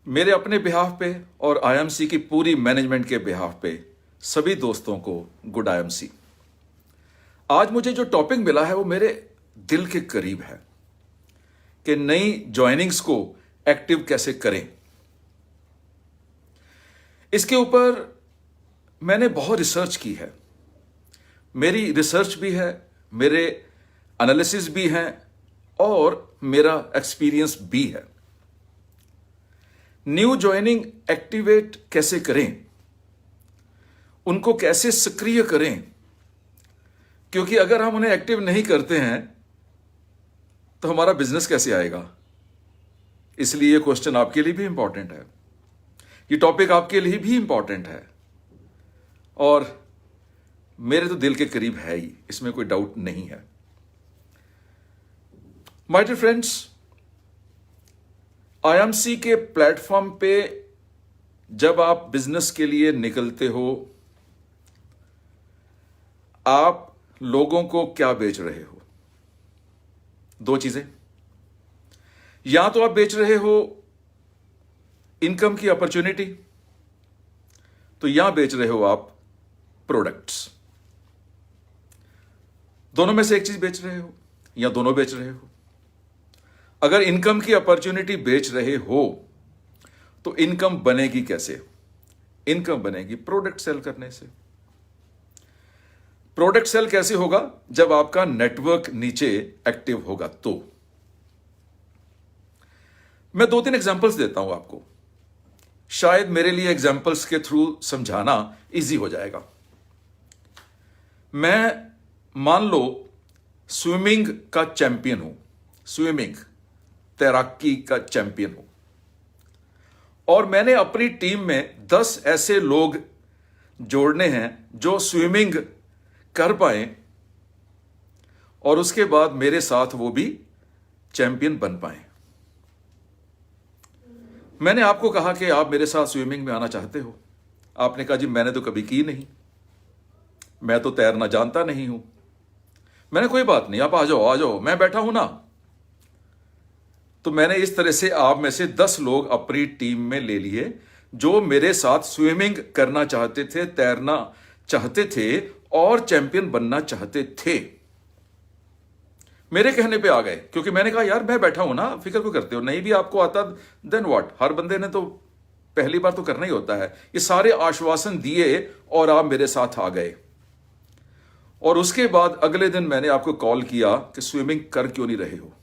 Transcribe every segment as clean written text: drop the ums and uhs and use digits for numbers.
मेरे अपने बिहाफ पे और आईएमसी की पूरी मैनेजमेंट के बिहाफ पे सभी दोस्तों को गुड आईएमसी। आज मुझे जो टॉपिक मिला है वो मेरे दिल के करीब है कि नई ज्वाइनिंग्स को एक्टिव कैसे करें। इसके ऊपर मैंने बहुत रिसर्च की है, मेरी रिसर्च भी है, मेरे एनालिसिस भी हैं और मेरा एक्सपीरियंस भी है। न्यू ज्वाइनिंग एक्टिवेट कैसे करें, उनको कैसे सक्रिय करें, क्योंकि अगर हम उन्हें एक्टिव नहीं करते हैं तो हमारा बिजनेस कैसे आएगा। इसलिए ये क्वेश्चन आपके लिए भी इंपॉर्टेंट है, ये टॉपिक आपके लिए भी इंपॉर्टेंट है और मेरे तो दिल के करीब है ही, इसमें कोई डाउट नहीं है। माय डियर फ्रेंड्स, आईएमसी के प्लेटफॉर्म पे जब आप बिजनेस के लिए निकलते हो, आप लोगों को क्या बेच रहे हो? दो चीजें। या तो आप बेच रहे हो इनकम की अपॉर्चुनिटी, तो या बेच रहे हो आप प्रोडक्ट्स। दोनों में से एक चीज बेच रहे हो या दोनों बेच रहे हो। अगर इनकम की अपॉर्चुनिटी बेच रहे हो तो इनकम बनेगी कैसे? इनकम बनेगी प्रोडक्ट सेल करने से। प्रोडक्ट सेल कैसे होगा? जब आपका नेटवर्क नीचे एक्टिव होगा। तो मैं 2-3 एग्जांपल्स देता हूं आपको, शायद मेरे लिए एग्जांपल्स के थ्रू समझाना इजी हो जाएगा। मैं मान लो स्विमिंग का चैंपियन हूं, स्विमिंग तैराकी का चैंपियन हूं, और मैंने अपनी टीम में 10 ऐसे लोग जोड़ने हैं जो स्विमिंग कर पाए और उसके बाद मेरे साथ वो भी चैंपियन बन पाए। मैंने आपको कहा कि आप मेरे साथ स्विमिंग में आना चाहते हो। आपने कहा जी मैंने तो कभी की नहीं, मैं तो तैरना जानता नहीं हूं। मैंने कोई बात नहीं, आप आ जाओ आ जाओ, मैं बैठा हूं ना। तो मैंने इस तरह से आप में से 10 लोग अपनी टीम में ले लिए जो मेरे साथ स्विमिंग करना चाहते थे, तैरना चाहते थे और चैंपियन बनना चाहते थे। मेरे कहने पे आ गए, क्योंकि मैंने कहा यार मैं बैठा हूं ना, फिक्र क्यों करते हो? नहीं भी आपको आता देन व्हाट, हर बंदे ने तो पहली बार तो करना ही होता है। ये सारे आश्वासन दिए और आप मेरे साथ आ गए। और उसके बाद अगले दिन मैंने आपको कॉल किया कि स्विमिंग कर क्यों नहीं रहे हो?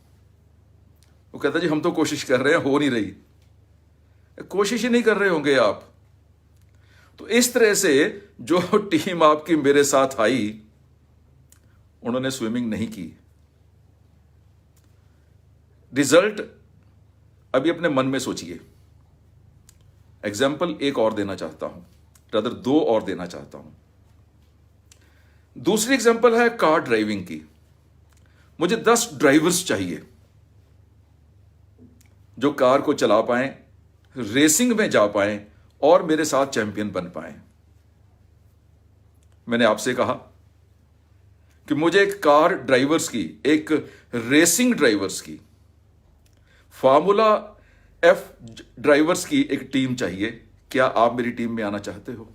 वो कहता जी हम तो कोशिश कर रहे हैं, हो नहीं रही। कोशिश ही नहीं कर रहे होंगे आप। तो इस तरह से जो टीम आपकी मेरे साथ आई, उन्होंने स्विमिंग नहीं की। रिजल्ट अभी अपने मन में सोचिए। एग्जाम्पल एक और देना चाहता हूं, रादर 2 और देना चाहता हूं। दूसरी एग्जाम्पल है कार ड्राइविंग की। मुझे 10 ड्राइवर्स चाहिए जो कार को चला पाएं, रेसिंग में जा पाएं और मेरे साथ चैंपियन बन पाएं। मैंने आपसे कहा कि मुझे एक कार ड्राइवर्स की, एक रेसिंग ड्राइवर्स की, फार्मूला एफ ड्राइवर्स की एक टीम चाहिए। क्या आप मेरी टीम में आना चाहते हो?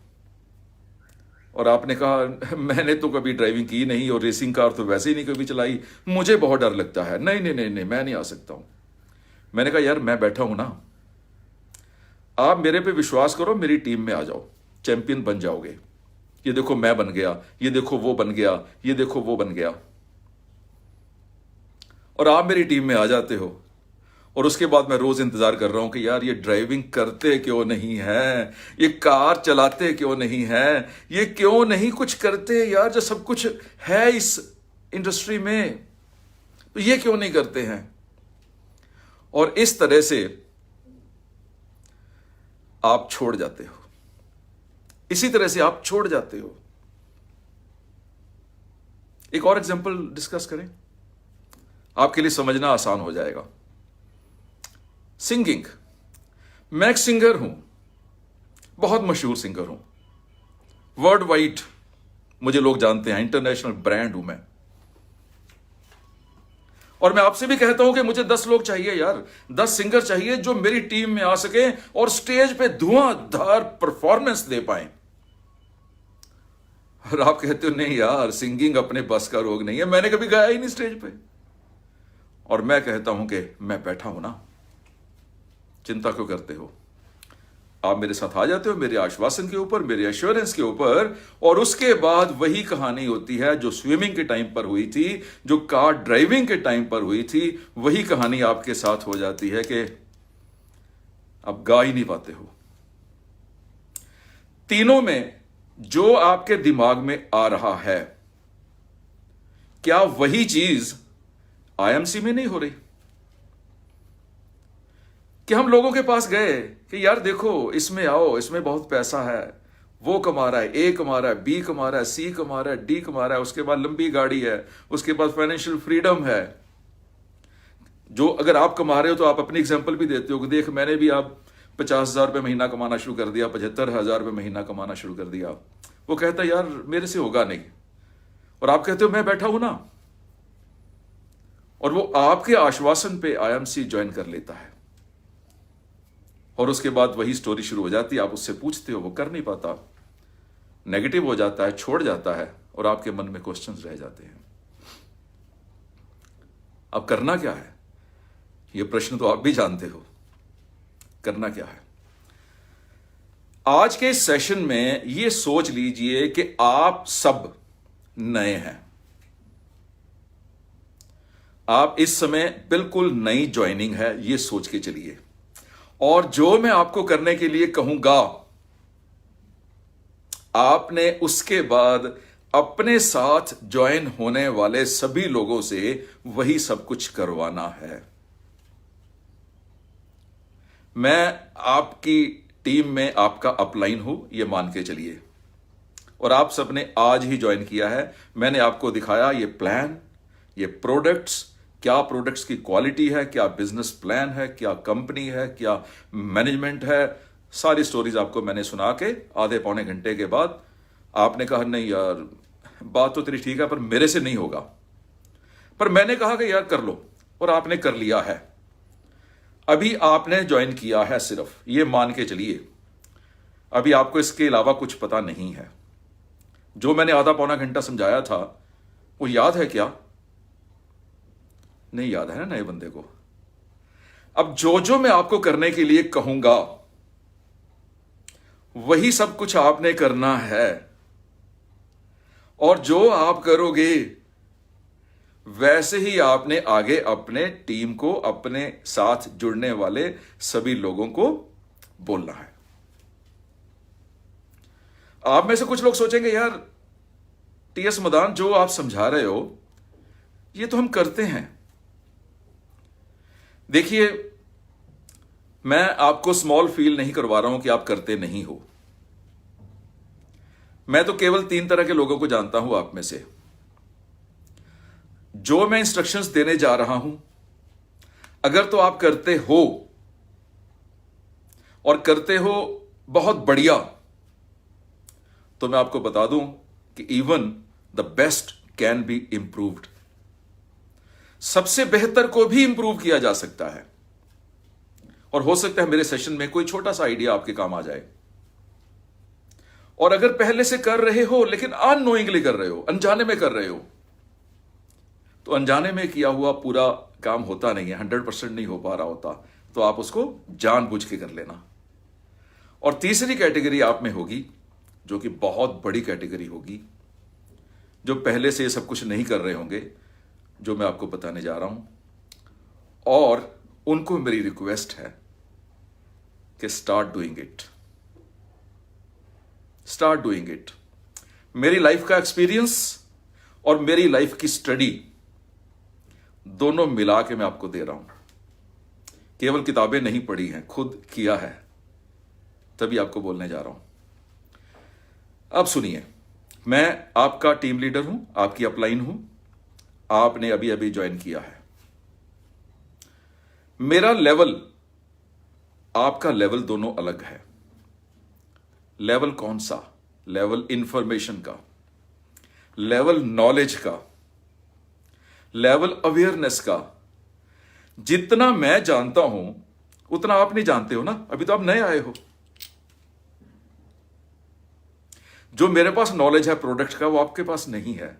और आपने कहा मैंने तो कभी ड्राइविंग की नहीं और रेसिंग कार तो वैसे ही नहीं कभी चलाई, मुझे बहुत डर लगता है। नहीं नहीं नहीं नहीं, मैं नहीं आ सकता हूं। मैंने कहा यार मैं बैठा हूं ना, आप मेरे पे विश्वास करो, मेरी टीम में आ जाओ, चैंपियन बन जाओगे। ये देखो मैं बन गया, ये देखो वो बन गया, ये देखो वो बन गया। और आप मेरी टीम में आ जाते हो और उसके बाद मैं रोज इंतजार कर रहा हूं कि यार ये ड्राइविंग करते क्यों नहीं है, ये कार चलाते क्यों नहीं है, ये क्यों नहीं कुछ करते यार, जो सब कुछ है इस इंडस्ट्री में, तो ये क्यों नहीं करते हैं। और इस तरह से आप छोड़ जाते हो, इसी तरह से आप छोड़ जाते हो। एक और एग्जांपल डिस्कस करें, आपके लिए समझना आसान हो जाएगा। सिंगिंग। मैं एक सिंगर हूं, बहुत मशहूर सिंगर हूं, वर्ल्ड वाइड मुझे लोग जानते हैं, इंटरनेशनल ब्रांड हूं मैं। और मैं आपसे भी कहता हूं कि मुझे 10 लोग चाहिए यार, 10 सिंगर चाहिए जो मेरी टीम में आ सके और स्टेज पे धुआंधार परफॉर्मेंस दे पाए। और आप कहते हो नहीं यार, सिंगिंग अपने बस का रोग नहीं है, मैंने कभी गाया ही नहीं स्टेज पे। और मैं कहता हूं कि मैं बैठा हूं ना, चिंता क्यों करते हो? आप मेरे साथ आ जाते हो मेरे आश्वासन के ऊपर, मेरे एश्योरेंस के ऊपर, और उसके बाद वही कहानी होती है जो स्विमिंग के टाइम पर हुई थी, जो कार ड्राइविंग के टाइम पर हुई थी, वही कहानी आपके साथ हो जाती है कि आप गा ही नहीं पाते हो। तीनों में जो आपके दिमाग में आ रहा है, क्या वही चीज आईएमसी में नहीं हो रही? कि हम लोगों के पास गए कि यार देखो इसमें आओ, इसमें बहुत पैसा है, वो कमा रहा है, ए कमा रहा है, बी कमा रहा है, सी कमा रहा है, डी कमा रहा है, उसके बाद लंबी गाड़ी है, उसके बाद फाइनेंशियल फ्रीडम है। जो अगर आप कमा रहे हो तो आप अपनी एग्जांपल भी देते हो कि देख मैंने भी आप 50,000 रुपये महीना कमाना शुरू कर दिया, 75,000 रुपये महीना कमाना शुरू कर दिया। वो कहता है यार मेरे से होगा नहीं, और आप कहते हो मैं बैठा हूं ना, और वो आपके आश्वासन पे आईएमसी ज्वाइन कर लेता है। और उसके बाद वही स्टोरी शुरू हो जाती है, आप उससे पूछते हो, वो कर नहीं पाता, नेगेटिव हो जाता है, छोड़ जाता है, और आपके मन में क्वेश्चंस रह जाते हैं। अब करना क्या है? ये प्रश्न तो आप भी जानते हो, करना क्या है? आज के इस सेशन में ये सोच लीजिए कि आप सब नए हैं, आप इस समय बिल्कुल नई ज्वाइनिंग है, ये सोच के चलिए। और जो मैं आपको करने के लिए कहूंगा, आपने उसके बाद अपने साथ ज्वाइन होने वाले सभी लोगों से वही सब कुछ करवाना है। मैं आपकी टीम में आपका अपलाइन हूं, यह मान के चलिए, और आप सबने आज ही ज्वाइन किया है। मैंने आपको दिखाया ये प्लान, ये प्रोडक्ट्स, क्या प्रोडक्ट्स की क्वालिटी है, क्या बिजनेस प्लान है, क्या कंपनी है, क्या मैनेजमेंट है, सारी स्टोरीज आपको मैंने सुना के आधे पौने घंटे के बाद आपने कहा नहीं यार बात तो तेरी ठीक है पर मेरे से नहीं होगा। पर मैंने कहा कि यार कर लो, और आपने कर लिया है। अभी आपने ज्वाइन किया है, सिर्फ ये मान के चलिए अभी आपको इसके अलावा कुछ पता नहीं है। जो मैंने आधा पौना घंटा समझाया था वो याद है क्या? नहीं याद है ना नए बंदे को। अब जो जो मैं आपको करने के लिए कहूंगा वही सब कुछ आपने करना है, और जो आप करोगे वैसे ही आपने आगे अपने टीम को, अपने साथ जुड़ने वाले सभी लोगों को बोलना है। आप में से कुछ लोग सोचेंगे यार टीएस मदान जो आप समझा रहे हो ये तो हम करते हैं। देखिए मैं आपको स्मॉल फील नहीं करवा रहा हूं कि आप करते नहीं हो। मैं तो केवल 3 तरह के लोगों को जानता हूं आप में से। जो मैं इंस्ट्रक्शंस देने जा रहा हूं अगर तो आप करते हो, और करते हो बहुत बढ़िया, तो मैं आपको बता दूं कि even the best can be improved. सबसे बेहतर को भी इंप्रूव किया जा सकता है, और हो सकता है मेरे सेशन में कोई छोटा सा आइडिया आपके काम आ जाए। और अगर पहले से कर रहे हो लेकिन अननोइंगली कर रहे हो, अनजाने में कर रहे हो, तो अनजाने में किया हुआ पूरा काम होता नहीं है, 100% नहीं हो पा रहा होता, तो आप उसको जानबूझ के कर लेना। और तीसरी कैटेगरी आप में होगी जो कि बहुत बड़ी कैटेगरी होगी, जो पहले से ये सब कुछ नहीं कर रहे होंगे जो मैं आपको बताने जा रहा हूं, और उनको मेरी रिक्वेस्ट है कि start doing it, start doing it. मेरी लाइफ का एक्सपीरियंस और मेरी लाइफ की स्टडी दोनों मिला के मैं आपको दे रहा हूं। केवल किताबें नहीं पढ़ी हैं, खुद किया है, तभी आपको बोलने जा रहा हूं। अब सुनिए, मैं आपका टीम लीडर हूं, आपकी अपलाइन हूं, आपने अभी अभी ज्वाइन किया है। मेरा लेवल, आपका लेवल दोनों अलग है। लेवल कौन सा? लेवल इंफॉर्मेशन का, लेवल नॉलेज का, लेवल अवेयरनेस का। जितना मैं जानता हूं उतना आप नहीं जानते हो ना, अभी तो आप नए आए हो। जो मेरे पास नॉलेज है प्रोडक्ट का वो आपके पास नहीं है।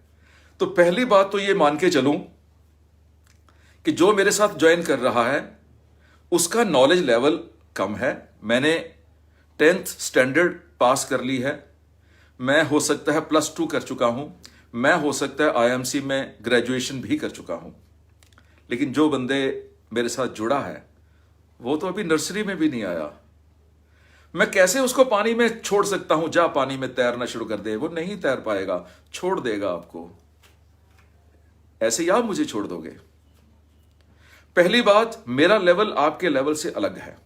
तो पहली बात तो ये मान के चलूं कि जो मेरे साथ ज्वाइन कर रहा है उसका नॉलेज लेवल कम है। मैंने 10th स्टैंडर्ड पास कर ली है, मैं हो सकता है +2 कर चुका हूं, मैं हो सकता है आईएमसी में ग्रेजुएशन भी कर चुका हूं। लेकिन जो बंदे मेरे साथ जुड़ा है वो तो अभी नर्सरी में भी नहीं आया। मैं कैसे उसको पानी में छोड़ सकता हूं, जा पानी में तैरना शुरू कर दे, वो नहीं तैर पाएगा, छोड़ देगा आपको। ऐसे ही आप मुझे छोड़ दोगे। पहली बात, मेरा लेवल आपके लेवल से अलग है।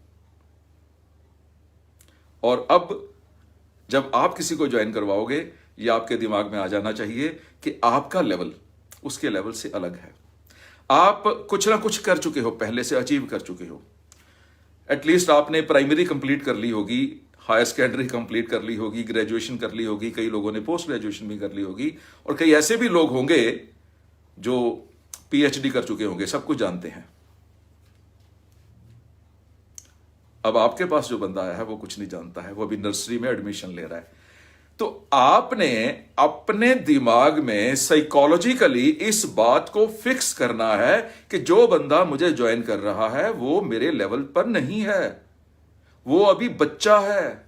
और अब जब आप किसी को ज्वाइन करवाओगे ये आपके दिमाग में आ जाना चाहिए कि आपका लेवल उसके लेवल से अलग है। आप कुछ ना कुछ कर चुके हो, पहले से अचीव कर चुके हो। एटलीस्ट आपने प्राइमरी कंप्लीट कर ली होगी, हायर सेकेंडरी कंप्लीट कर ली होगी, ग्रेजुएशन कर ली होगी, कई लोगों ने पोस्ट ग्रेजुएशन भी कर ली होगी, और कई ऐसे भी लोग होंगे जो पीएचडी कर चुके होंगे, सब कुछ जानते हैं। अब आपके पास जो बंदा आया है वो कुछ नहीं जानता है, वो अभी नर्सरी में एडमिशन ले रहा है। तो आपने अपने दिमाग में साइकोलॉजिकली इस बात को फिक्स करना है कि जो बंदा मुझे ज्वाइन कर रहा है वो मेरे लेवल पर नहीं है, वो अभी बच्चा है,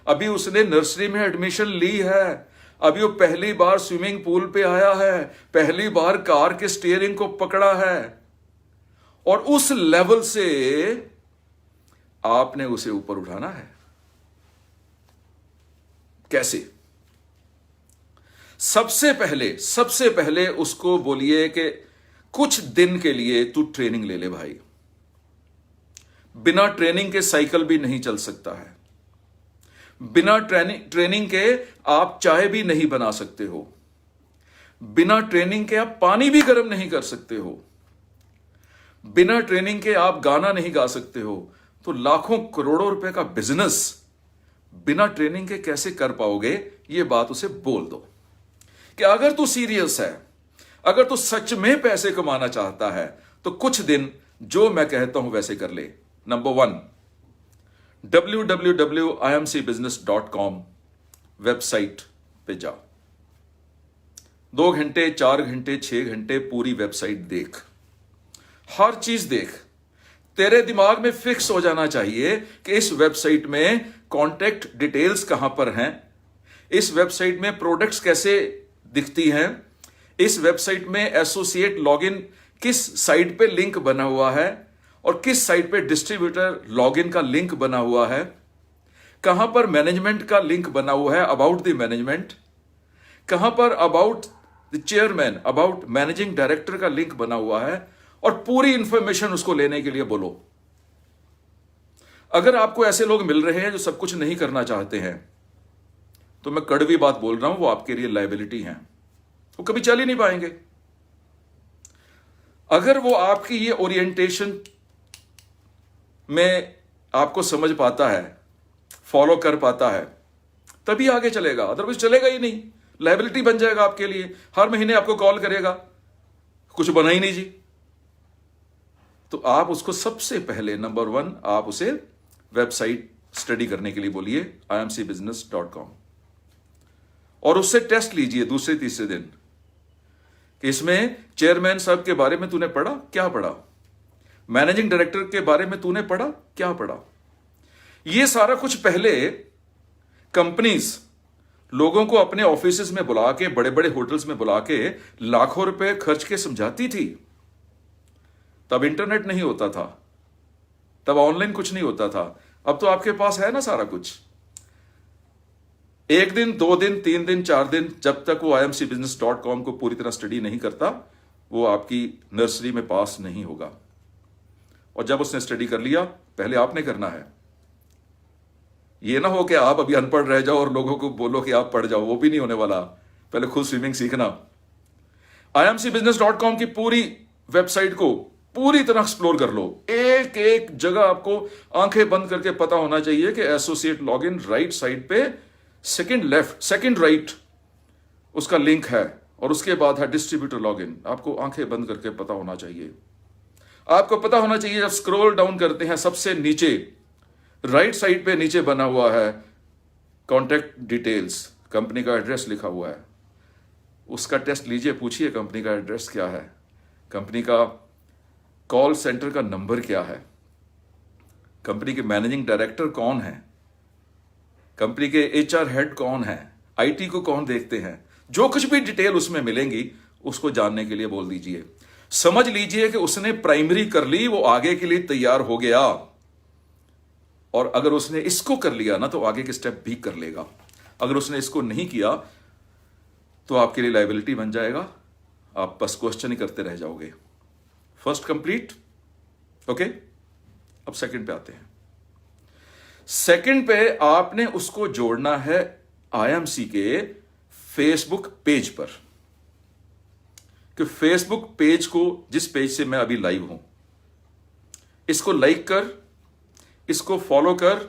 अभी उसने नर्सरी में एडमिशन ली है, अभी वो पहली बार स्विमिंग पूल पे आया है, पहली बार कार के स्टीयरिंग को पकड़ा है, और उस लेवल से आपने उसे ऊपर उठाना है। कैसे? सबसे पहले उसको बोलिए कि कुछ दिन के लिए तू ट्रेनिंग ले ले भाई। बिना ट्रेनिंग के साइकिल भी नहीं चल सकता है, बिना ट्रेनिंग के आप चाय भी नहीं बना सकते हो, बिना ट्रेनिंग के आप पानी भी गर्म नहीं कर सकते हो, बिना ट्रेनिंग के आप गाना नहीं गा सकते हो। तो लाखों करोड़ों रुपए का बिजनेस बिना ट्रेनिंग के कैसे कर पाओगे? ये बात उसे बोल दो कि अगर तू सीरियस है, अगर तू सच में पैसे कमाना चाहता है तो कुछ दिन जो मैं कहता हूं वैसे कर ले। नंबर 1, www.imcbusiness.com वेबसाइट पे जाओ। 2 घंटे, 4 घंटे, 6 घंटे पूरी वेबसाइट देख, हर चीज देख। तेरे दिमाग में फिक्स हो जाना चाहिए कि इस वेबसाइट में कॉन्टैक्ट डिटेल्स कहां पर हैं, इस वेबसाइट में प्रोडक्ट्स कैसे दिखती हैं, इस वेबसाइट में एसोसिएट लॉगिन किस साइट पे लिंक बना हुआ है और किस साइट पे डिस्ट्रीब्यूटर लॉगिन का लिंक बना हुआ है, कहां पर मैनेजमेंट का लिंक बना हुआ है, अबाउट द मैनेजमेंट, कहां पर about the chairman, about managing director का लिंक बना हुआ है, और पूरी इंफॉर्मेशन उसको लेने के लिए बोलो। अगर आपको ऐसे लोग मिल रहे हैं जो सब कुछ नहीं करना चाहते हैं तो मैं कड़वी बात बोल रहा हूं, वो आपके लिए लायबिलिटी हैं, वो कभी चल ही नहीं पाएंगे। अगर वो आपकी ये ओरिएंटेशन में आपको समझ पाता है, फॉलो कर पाता है, तभी आगे चलेगा, अदरवाइज चलेगा ही नहीं, लायबिलिटी बन जाएगा आपके लिए। हर महीने आपको कॉल करेगा, कुछ बना ही नहीं जी। तो आप उसको सबसे पहले नंबर 1 आप उसे वेबसाइट स्टडी करने के लिए बोलिए imcbusiness.com, और उससे टेस्ट लीजिए दूसरे तीसरे दिन कि इसमें चेयरमैन साहब के बारे में तूने पढ़ा, क्या पढ़ा, मैनेजिंग डायरेक्टर के बारे में तूने पढ़ा, क्या पढ़ा। ये सारा कुछ पहले कंपनीज लोगों को अपने ऑफिसेज में बुला के, बड़े बड़े होटल्स में बुला के लाखों रुपए खर्च के समझाती थी। तब इंटरनेट नहीं होता था, तब ऑनलाइन कुछ नहीं होता था। अब तो आपके पास है ना सारा कुछ। 1 दिन, 2 दिन, 3 दिन, 4 दिन, जब तक वो imcbusiness.com को पूरी तरह स्टडी नहीं करता वो आपकी नर्सरी में पास नहीं होगा। और जब उसने स्टडी कर लिया, पहले आपने करना है। ये ना हो कि आप अभी अनपढ़ रह जाओ और लोगों को बोलो कि आप पढ़ जाओ, वो भी नहीं होने वाला। पहले खुद स्विमिंग सीखना। imcbusiness.com की पूरी वेबसाइट को पूरी तरह एक्सप्लोर कर लो। एक एक जगह आपको आंखें बंद करके पता होना चाहिए कि एसोसिएट लॉगिन राइट साइड पे सेकंड लेफ्ट, सेकंड राइट उसका लिंक है, और उसके बाद है डिस्ट्रीब्यूटर लॉगिन। आपको आंखें बंद करके पता होना चाहिए, आपको पता होना चाहिए। जब स्क्रॉल डाउन करते हैं सबसे नीचे राइट साइड पे नीचे बना हुआ है कॉन्टैक्ट डिटेल्स, कंपनी का एड्रेस लिखा हुआ है। उसका टेस्ट लीजिए, पूछिए कंपनी का एड्रेस क्या है, कंपनी का कॉल सेंटर का नंबर क्या है, कंपनी के मैनेजिंग डायरेक्टर कौन है, कंपनी के एचआर हेड कौन है, आईटी को कौन देखते हैं। जो कुछ भी डिटेल उसमें मिलेंगी उसको जानने के लिए बोल दीजिए। समझ लीजिए कि उसने प्राइमरी कर ली, वो आगे के लिए तैयार हो गया। और अगर उसने इसको कर लिया ना तो आगे के स्टेप भी कर लेगा। अगर उसने इसको नहीं किया तो आपके लिए लायबिलिटी बन जाएगा, आप बस क्वेश्चन ही करते रह जाओगे। First complete, okay. अब सेकंड पे आते हैं। सेकंड पे आपने उसको जोड़ना है आईएमसी के फेसबुक पेज पर, कि फेसबुक पेज को, जिस पेज से मैं अभी लाइव हूं, इसको लाइक कर, इसको फॉलो कर,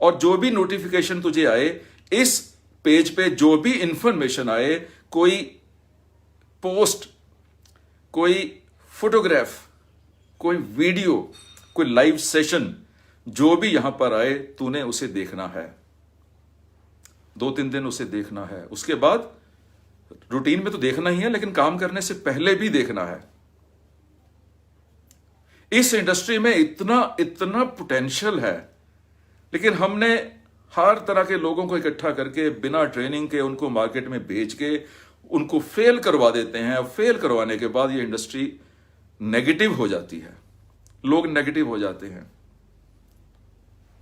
और जो भी नोटिफिकेशन तुझे आए, इस पेज पे जो भी इंफॉर्मेशन आए, कोई पोस्ट, कोई फोटोग्राफ, कोई वीडियो, कोई लाइव सेशन, जो भी यहां पर आए तूने उसे देखना है। 2-3 दिन उसे देखना है। उसके बाद रूटीन में तो देखना ही है, लेकिन काम करने से पहले भी देखना है। इस इंडस्ट्री में इतना इतना पोटेंशियल है, लेकिन हमने हर तरह के लोगों को इकट्ठा करके बिना ट्रेनिंग के उनको मार्केट में भेज के उनको फेल करवा देते हैं। फेल करवाने के बाद ये इंडस्ट्री नेगेटिव हो जाती है, लोग नेगेटिव हो जाते हैं।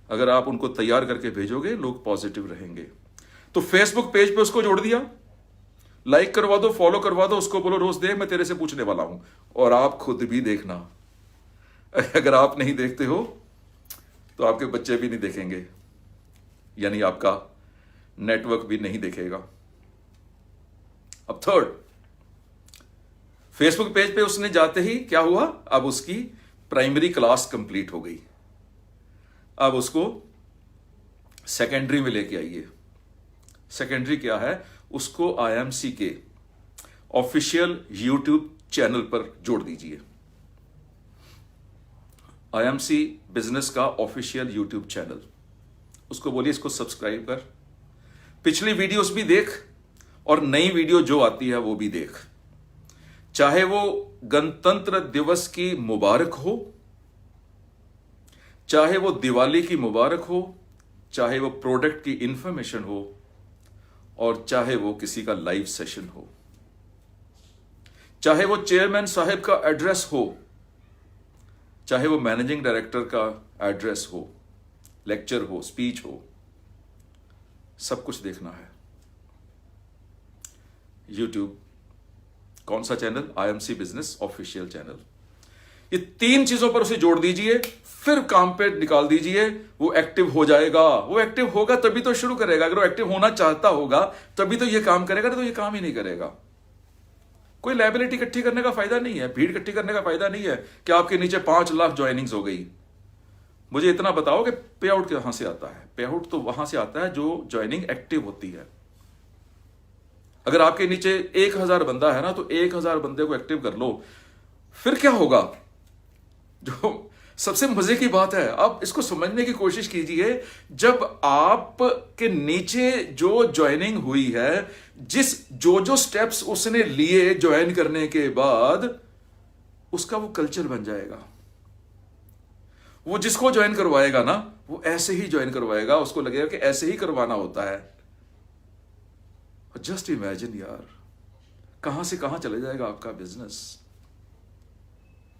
अगर आप उनको तैयार करके भेजोगे, लोग पॉजिटिव रहेंगे। तो फेसबुक पेज पे उसको जोड़ दिया, लाइक करवा दो, फॉलो करवा दो, उसको बोलो रोज देख, मैं तेरे से पूछने वाला हूं। और आप खुद भी देखना। अगर आप नहीं देखते हो तो आपके बच्चे भी नहीं देखेंगे, यानी आपका नेटवर्क भी नहीं देखेगा। अब थर्ड, फेसबुक पेज पे उसने जाते ही क्या हुआ, अब उसकी प्राइमरी क्लास कंप्लीट हो गई। अब उसको सेकेंडरी में लेके आइए। सेकेंडरी क्या है, उसको आईएमसी के ऑफिशियल यूट्यूब चैनल पर जोड़ दीजिए। आईएमसी बिजनेस का ऑफिशियल यूट्यूब चैनल, उसको बोलिए इसको सब्सक्राइब कर, पिछली वीडियोस भी देख और नई वीडियो जो आती है वो भी देख। चाहे वो गणतंत्र दिवस की मुबारक हो, चाहे वो दिवाली की मुबारक हो, चाहे वो प्रोडक्ट की इंफॉर्मेशन हो, और चाहे वो किसी का लाइव सेशन हो, चाहे वो चेयरमैन साहब का एड्रेस हो, चाहे वो मैनेजिंग डायरेक्टर का एड्रेस हो, लेक्चर हो, स्पीच हो, सब कुछ देखना है। यूट्यूब कौन सा channel, IMC business official channel. ये 3 चीजों पर उसे जोड़ दीजिए, फिर काम पे निकाल दीजिए, वो एक्टिव हो जाएगा। वो एक्टिव होगा तभी तो शुरू करेगा। अगर वो एक्टिव होना चाहता होगा तभी तो ये काम करेगा, नहीं तो ये काम ही नहीं करेगा। कोई लायबिलिटी इकट्ठी करने का फायदा नहीं है, भीड़ इकट्ठी करने का फायदा नहीं है कि आपके नीचे 5 लाख ज्वाइनिंग्स हो गई। मुझे इतना बताओ कि पे आउट कहां से आता है। पे आउट तो वहां से आता है जो ज्वाइनिंग एक्टिव होती है। अगर आपके नीचे 1000 बंदा है ना, तो 1000 बंदे को एक्टिव कर लो, फिर क्या होगा। जो सबसे मजे की बात है, आप इसको समझने की कोशिश कीजिए। जब आप के नीचे जो ज्वाइनिंग हुई है, जो स्टेप्स उसने लिए ज्वाइन करने के बाद, उसका वो कल्चर बन जाएगा। वो जिसको ज्वाइन करवाएगा ना, वो ऐसे ही ज्वाइन करवाएगा, उसको लगेगा कि ऐसे ही करवाना होता है। जस्ट इमेजिन यार, कहां से कहां चले जाएगा आपका बिजनेस।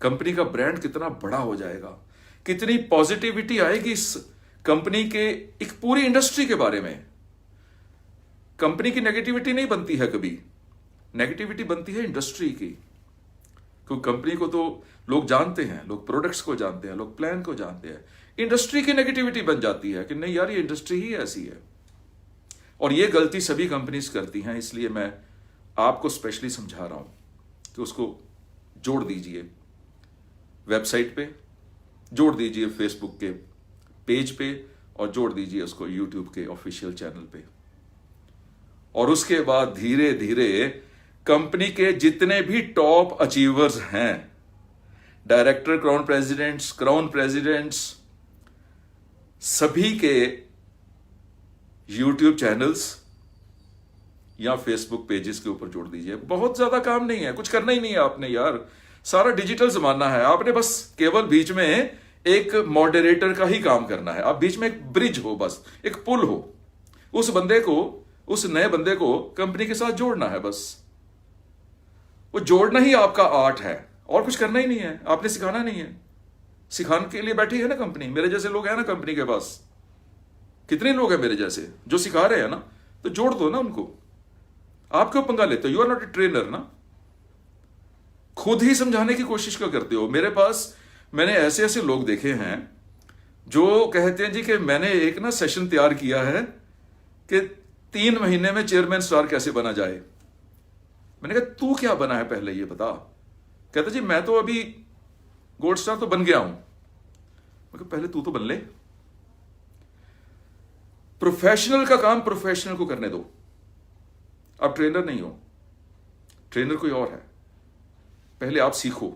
कंपनी का ब्रांड कितना बड़ा हो जाएगा, कितनी पॉजिटिविटी आएगी इस कंपनी के, एक पूरी इंडस्ट्री के बारे में। कंपनी की नेगेटिविटी नहीं बनती है कभी, नेगेटिविटी बनती है इंडस्ट्री की। क्योंकि कंपनी को तो लोग जानते हैं, लोग प्रोडक्ट्स को जानते हैं, लोग प्लान को जानते हैं। इंडस्ट्री की नेगेटिविटी बन जाती है कि नहीं यार, ये इंडस्ट्री ही ऐसी है। और ये गलती सभी कंपनीज करती हैं, इसलिए मैं आपको स्पेशली समझा रहा हूं कि उसको जोड़ दीजिए वेबसाइट पे, जोड़ दीजिए फेसबुक के पेज पे, और जोड़ दीजिए उसको यूट्यूब के ऑफिशियल चैनल पे। और उसके बाद धीरे धीरे कंपनी के जितने भी टॉप अचीवर्स हैं, डायरेक्टर, क्राउन प्रेसिडेंट्स, सभी के यूट्यूब चैनल्स या फेसबुक पेजेस के ऊपर जोड़ दीजिए। बहुत ज्यादा काम नहीं है, कुछ करना ही नहीं है आपने यार, सारा डिजिटल जमाना है। आपने बस केवल बीच में एक मॉडरेटर का ही काम करना है। आप बीच में एक ब्रिज हो, बस एक पुल हो, उस बंदे को, उस नए बंदे को कंपनी के साथ जोड़ना है। बस वो जोड़ना ही आपका आर्ट है, और कुछ करना ही नहीं है, आपने सिखाना नहीं है। सिखाने के लिए बैठी है ना कंपनी, मेरे जैसे लोग हैं ना कंपनी के पास, कितने लोग हैं मेरे जैसे जो सिखा रहे हैं ना, तो जोड़ दो ना उनको। आप क्यों पंगा लेते हो? You are not a trainer ना, खुद ही समझाने की कोशिश क्यों करते हो? मेरे पास मैंने ऐसे ऐसे लोग देखे हैं जो कहते हैं जी कि मैंने एक ना सेशन तैयार किया है कि 3 महीने में चेयरमैन स्टार कैसे बना जाए। मैंने कहा तू क्या बना है पहले ये बता। कहता जी मैं तो अभी गोल्ड स्टार तो बन गया हूं। मैं कहा पहले तू तो बन ले। प्रोफेशनल का काम प्रोफेशनल को करने दो, आप ट्रेनर नहीं हो, ट्रेनर कोई और है। पहले आप सीखो,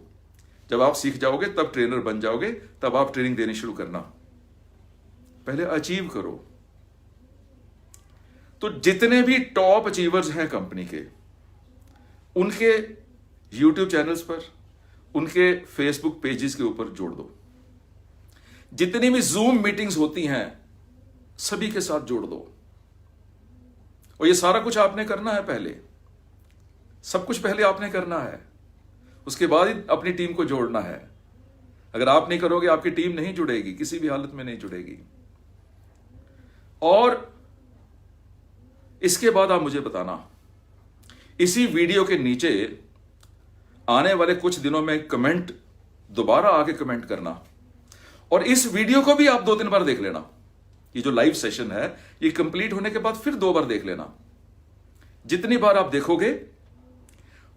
जब आप सीख जाओगे तब ट्रेनर बन जाओगे, तब आप ट्रेनिंग देनी शुरू करना। पहले अचीव करो। तो जितने भी टॉप अचीवर्स हैं कंपनी के, उनके यूट्यूब चैनल्स पर, उनके फेसबुक पेजेस के ऊपर जोड़ दो। जितनी भी जूम मीटिंग्स होती हैं सभी के साथ जोड़ दो। और ये सारा कुछ आपने करना है पहले, सब कुछ पहले आपने करना है, उसके बाद ही अपनी टीम को जोड़ना है। अगर आप नहीं करोगे आपकी टीम नहीं जुड़ेगी, किसी भी हालत में नहीं जुड़ेगी। और इसके बाद आप मुझे बताना, इसी वीडियो के नीचे आने वाले कुछ दिनों में कमेंट, दोबारा आके कमेंट करना। और इस वीडियो को भी आप 2-3 बार देख लेना। ये जो लाइव सेशन है ये कंप्लीट होने के बाद फिर 2 बार देख लेना। जितनी बार आप देखोगे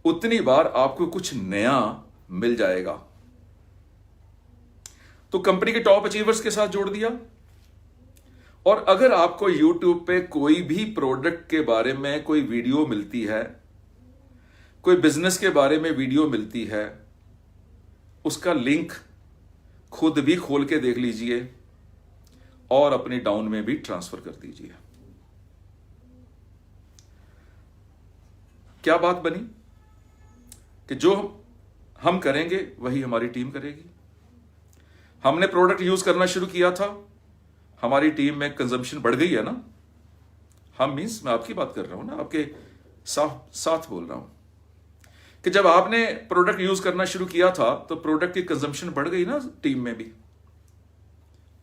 उतनी बार आपको कुछ नया मिल जाएगा। तो कंपनी के टॉप अचीवर्स के साथ जोड़ दिया। और अगर आपको YouTube पे कोई भी प्रोडक्ट के बारे में कोई वीडियो मिलती है, कोई बिजनेस के बारे में वीडियो मिलती है, उसका लिंक खुद भी खोल के देख लीजिए और अपनी डाउन में भी ट्रांसफर कर दीजिए। क्या बात बनी कि जो हम करेंगे वही हमारी टीम करेगी। हमने प्रोडक्ट यूज करना शुरू किया था, हमारी टीम में कंजम्पशन बढ़ गई है ना। हम मींस मैं आपकी बात कर रहा हूं ना, आपके साथ बोल रहा हूं कि जब आपने प्रोडक्ट यूज करना शुरू किया था तो प्रोडक्ट की कंजम्पशन बढ़ गई ना टीम में भी।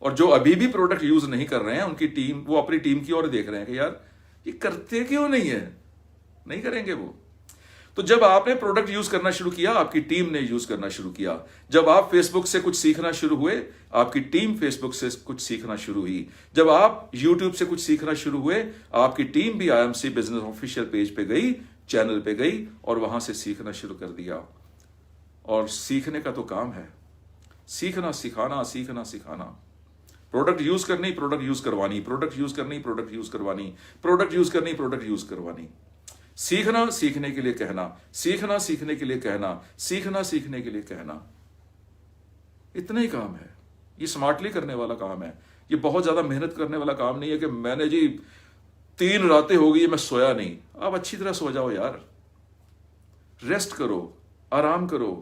और जो अभी भी प्रोडक्ट यूज नहीं कर रहे हैं उनकी टीम, वो अपनी टीम की ओर देख रहे हैं कि यार ये करते क्यों नहीं है, नहीं करेंगे वो। तो जब आपने प्रोडक्ट यूज करना शुरू किया, आपकी टीम ने यूज करना शुरू किया। जब आप फेसबुक से कुछ सीखना शुरू हुए, आपकी टीम फेसबुक से कुछ सीखना शुरू हुई। जब आप यूट्यूब से कुछ सीखना शुरू हुए, आपकी टीम भी IMC बिजनेस ऑफिशियल पेज पे गई, चैनल पे गई और वहां से सीखना शुरू कर दिया। और सीखने का तो काम है, सीखना सिखाना, सीखना सिखाना। प्रोडक्ट यूज करनी, प्रोडक्ट यूज करवानी, प्रोडक्ट यूज करनी, प्रोडक्ट यूज करवानी, प्रोडक्ट यूज करनी, प्रोडक्ट यूज करवानी। सीखना सीखने के लिए कहना, सीखना सीखने के लिए कहना, सीखना सीखने के लिए कहना। इतना ही काम है। ये स्मार्टली करने वाला काम है। ये बहुत ज्यादा मेहनत करने वाला काम नहीं है कि मैंने जी 3 रातें हो गई मैं सोया नहीं। आप अच्छी तरह सो जाओ यार, रेस्ट करो, आराम करो।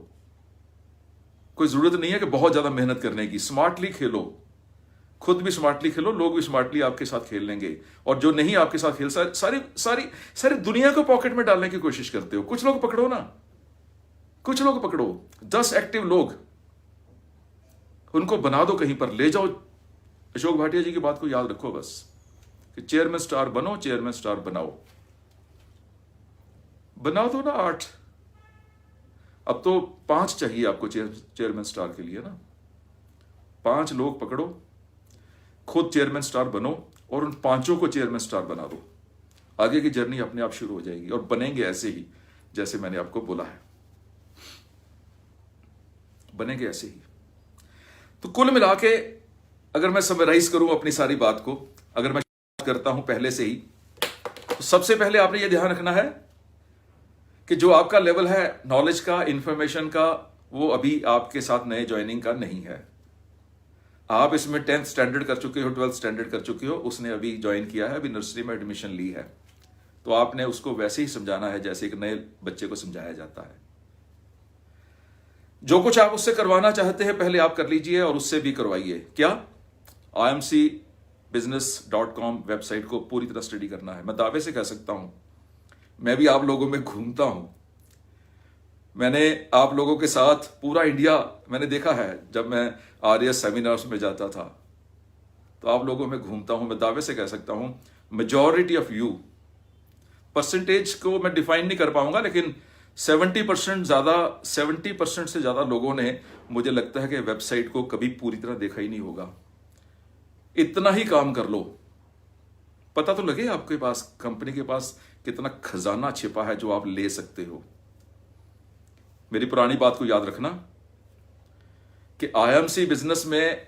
कोई जरूरत नहीं है कि बहुत ज्यादा मेहनत करने की। स्मार्टली खेलो, खुद भी स्मार्टली खेलो, लोग भी स्मार्टली आपके साथ खेल लेंगे। और जो नहीं आपके साथ खेल, सारी दुनिया को पॉकेट में डालने की कोशिश करते हो। कुछ लोग पकड़ो ना, कुछ लोग पकड़ो, 10 एक्टिव लोग, उनको बना दो, कहीं पर ले जाओ। अशोक भाटिया जी की बात को याद रखो बस, कि चेयरमैन स्टार बनो, चेयरमैन स्टार बनाओ। बना दो ना 8, अब तो 5 चाहिए आपको चेयरमैन स्टार के लिए ना। 5 लोग पकड़ो, खुद चेयरमैन स्टार बनो और उन 5 को चेयरमैन स्टार बना दो। आगे की जर्नी अपने आप शुरू हो जाएगी। और बनेंगे ऐसे ही जैसे मैंने आपको बोला है, बनेंगे ऐसे ही। तो कुल मिला के अगर मैं समराइज करूं अपनी सारी बात को, अगर मैं करता हूं पहले से ही, तो सबसे पहले आपने यह ध्यान रखना है कि जो आपका लेवल है नॉलेज का, इंफॉर्मेशन का, वो अभी आपके साथ नए ज्वाइनिंग का नहीं है। आप इसमें 10th स्टैंडर्ड कर चुके हो, 12th स्टैंडर्ड कर चुके हो, उसने अभी ज्वाइन किया है, अभी नर्सरी में एडमिशन ली है, तो आपने उसको वैसे ही समझाना है जैसे एक नए बच्चे को समझाया जाता है। जो कुछ आप उससे करवाना चाहते हैं पहले आप कर लीजिए और उससे भी करवाइए। क्या? imcbusiness.com वेबसाइट को पूरी तरह स्टडी करना है। मैं दावे से कह सकता हूं, मैं भी आप लोगों में घूमता हूं, मैंने आप लोगों के साथ पूरा इंडिया मैंने देखा है। जब मैं आरएस सेमिनार्स में जाता था तो आप लोगों में घूमता हूं। मैं दावे से कह सकता हूं मेजॉरिटी ऑफ यू, परसेंटेज को मैं डिफाइन नहीं कर पाऊंगा, लेकिन 70% से ज्यादा लोगों ने, मुझे लगता है कि वेबसाइट को कभी पूरी तरह देखा ही नहीं होगा। इतना ही काम कर लो, पता तो लगे आपके पास, कंपनी के पास कितना खजाना छिपा है जो आप ले सकते हो। मेरी पुरानी बात को याद रखना कि आईएमसी बिजनेस में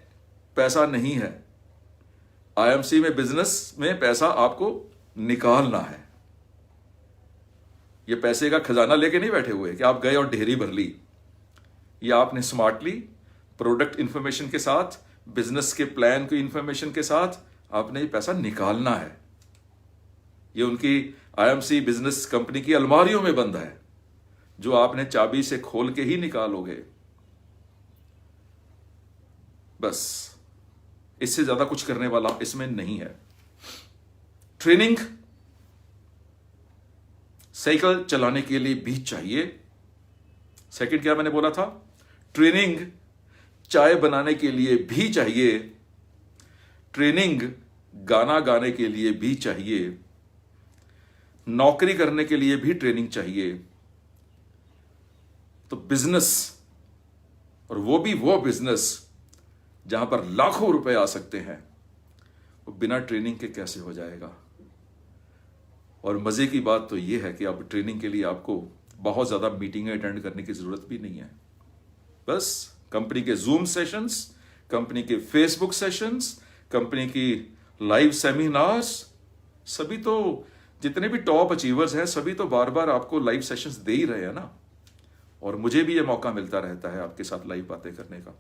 पैसा नहीं है, आईएमसी में बिजनेस में पैसा आपको निकालना है। ये पैसे का खजाना लेके नहीं बैठे हुए कि आप गए और ढेरी भर ली। ये आपने स्मार्टली प्रोडक्ट इंफॉर्मेशन के साथ, बिजनेस के प्लान की इंफॉर्मेशन के साथ आपने ये पैसा निकालना है। ये उनकी आईएमसी बिजनेस कंपनी की अलमारियों में बंद है, जो आपने चाबी से खोल के ही निकालोगे। बस, इससे ज्यादा कुछ करने वाला इसमें नहीं है। ट्रेनिंग साइकिल चलाने के लिए भी चाहिए। सेकंड क्या मैंने बोला था? ट्रेनिंग चाय बनाने के लिए भी चाहिए, ट्रेनिंग गाना गाने के लिए भी चाहिए, नौकरी करने के लिए भी ट्रेनिंग चाहिए। तो बिजनेस, और वो भी वो बिजनेस जहां पर लाखों रुपए आ सकते हैं, वो बिना ट्रेनिंग के कैसे हो जाएगा? और मजे की बात तो ये है कि अब ट्रेनिंग के लिए आपको बहुत ज्यादा मीटिंगें अटेंड करने की जरूरत भी नहीं है। बस कंपनी के जूम सेशंस, कंपनी के फेसबुक सेशंस, कंपनी की लाइव सेमिनार्स, सभी तो जितने भी टॉप अचीवर्स हैं सभी तो बार बार आपको लाइव सेशंस दे ही रहे हैं ना। और मुझे भी ये मौका मिलता रहता है आपके साथ लाइव बातें करने का।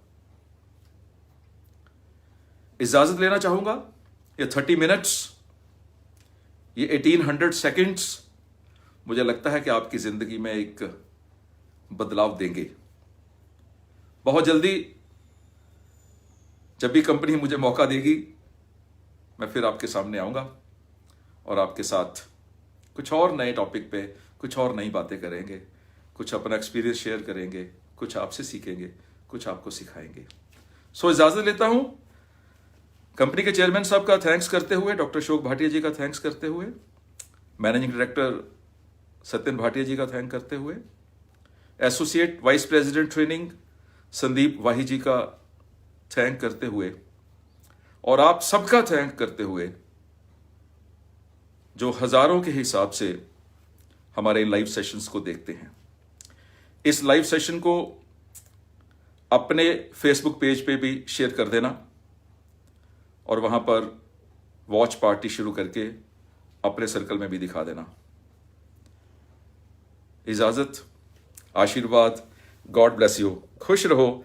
इजाजत लेना चाहूंगा, ये 30 मिनट्स, ये 1800 सेकंड्स मुझे लगता है कि आपकी जिंदगी में एक बदलाव देंगे। बहुत जल्दी जब भी कंपनी मुझे मौका देगी, मैं फिर आपके सामने आऊंगा और आपके साथ कुछ और नए टॉपिक पे कुछ और नई बातें करेंगे, कुछ अपना एक्सपीरियंस शेयर करेंगे, कुछ आपसे सीखेंगे, कुछ आपको सिखाएंगे। सो इजाजत लेता हूं, कंपनी के चेयरमैन साहब का थैंक्स करते हुए, डॉक्टर अशोक भाटिया जी का थैंक्स करते हुए, मैनेजिंग डायरेक्टर सत्यन भाटिया जी का थैंक करते हुए, associate vice president training Sandeep Wahi ji का थैंक करते हुए, और आप सबका थैंक करते हुए जो हजारों के हिसाब से हमारे लाइव सेशंस को देखते हैं। इस लाइव सेशन को अपने फेसबुक पेज पे भी शेयर कर देना और वहां पर वॉच पार्टी शुरू करके अपने सर्कल में भी दिखा देना। इजाजत, आशीर्वाद, गॉड ब्लेस यू, खुश रहो,